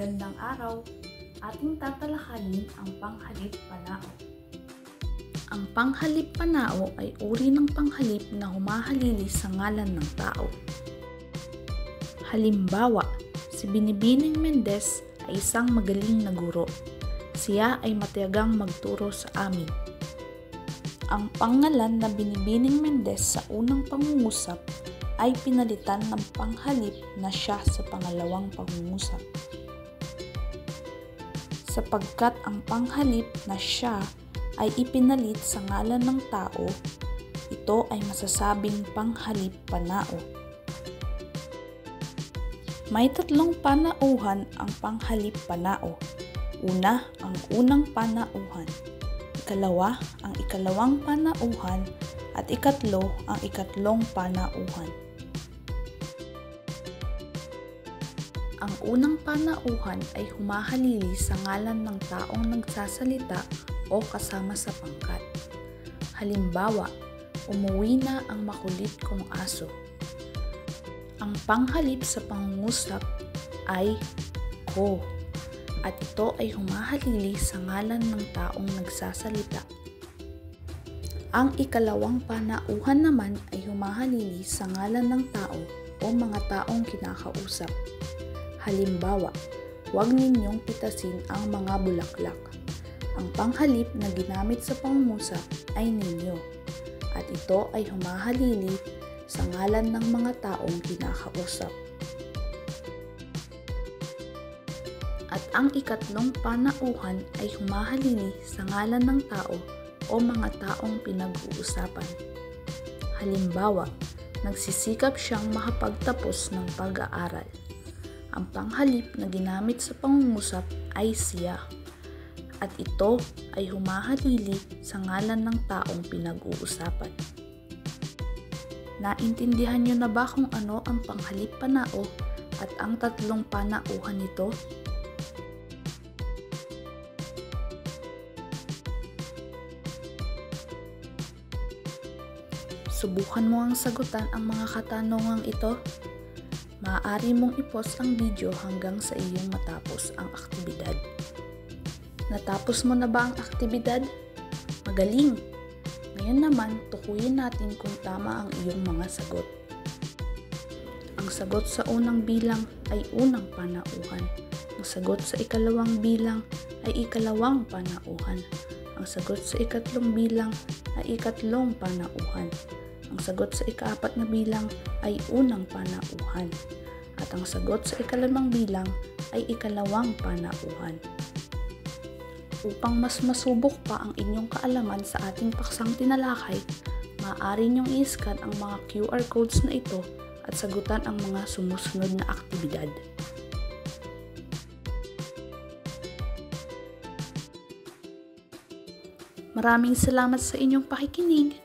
Magandang araw! Ating tatalakayin ang panghalip panao. Ang panghalip panao ay uri ng panghalip na humahalili sa ngalan ng tao. Halimbawa, si Binibining Mendez ay isang magaling na guro. Siya ay matiyagang magturo sa amin. Ang pangalan na Binibining Mendez sa unang pangungusap ay pinalitan ng panghalip na siya sa pangalawang pangungusap. Sapagkat ang panghalip na siya ay ipinalit sa ngalan ng tao, ito ay masasabing panghalip panao. May tatlong panauhan ang panghalip panao. Una, ang unang panauhan. Ikalawa, ang ikalawang panauhan. At ikatlo, ang ikatlong panauhan. Ang unang panauhan ay humahalili sa ngalan ng taong nagsasalita o kasama sa pangkat. Halimbawa, umuwi na ang makulit kong aso. Ang panghalip sa pangungusap ay ko, at ito ay humahalili sa ngalan ng taong nagsasalita. Ang ikalawang panauhan naman ay humahalili sa ngalan ng tao o mga taong kinakausap. Halimbawa, huwag ninyong pitasin ang mga bulaklak. Ang panghalip na ginamit sa pangungusap ay ninyo, at ito ay humahalili sa ngalan ng mga taong kinakausap. At ang ikatlong panauhan ay humahalili sa ngalan ng tao o mga taong pinag-uusapan. Halimbawa, nagsisikap siyang makapagtapos ng pag-aaral. Ang panghalip na ginamit sa pangungusap ay siya, at ito ay humahalili sa ngalan ng taong pinag-uusapan. Naintindihan niyo na ba kung ano ang panghalip panao at ang tatlong panauhan nito? Subukan mo ang sagutan ang mga katanungang ito. Maaari mong i-pause ang video hanggang sa iyong matapos ang aktibidad. Natapos mo na ba ang aktibidad? Magaling! Ngayon naman, tukuyin natin kung tama ang iyong mga sagot. Ang sagot sa unang bilang ay unang panauhan. Ang sagot sa ikalawang bilang ay ikalawang panauhan. Ang sagot sa ikatlong bilang ay ikatlong panauhan. Ang sagot sa ikaapat na bilang ay unang panauhan. At ang sagot sa ikalimang bilang ay ikalawang panauhan. Upang mas masubok pa ang inyong kaalaman sa ating paksang tinalakay, maaari niyong i-scan ang mga QR codes na ito at sagutan ang mga sumusunod na aktibidad. Maraming salamat sa inyong pakikinig.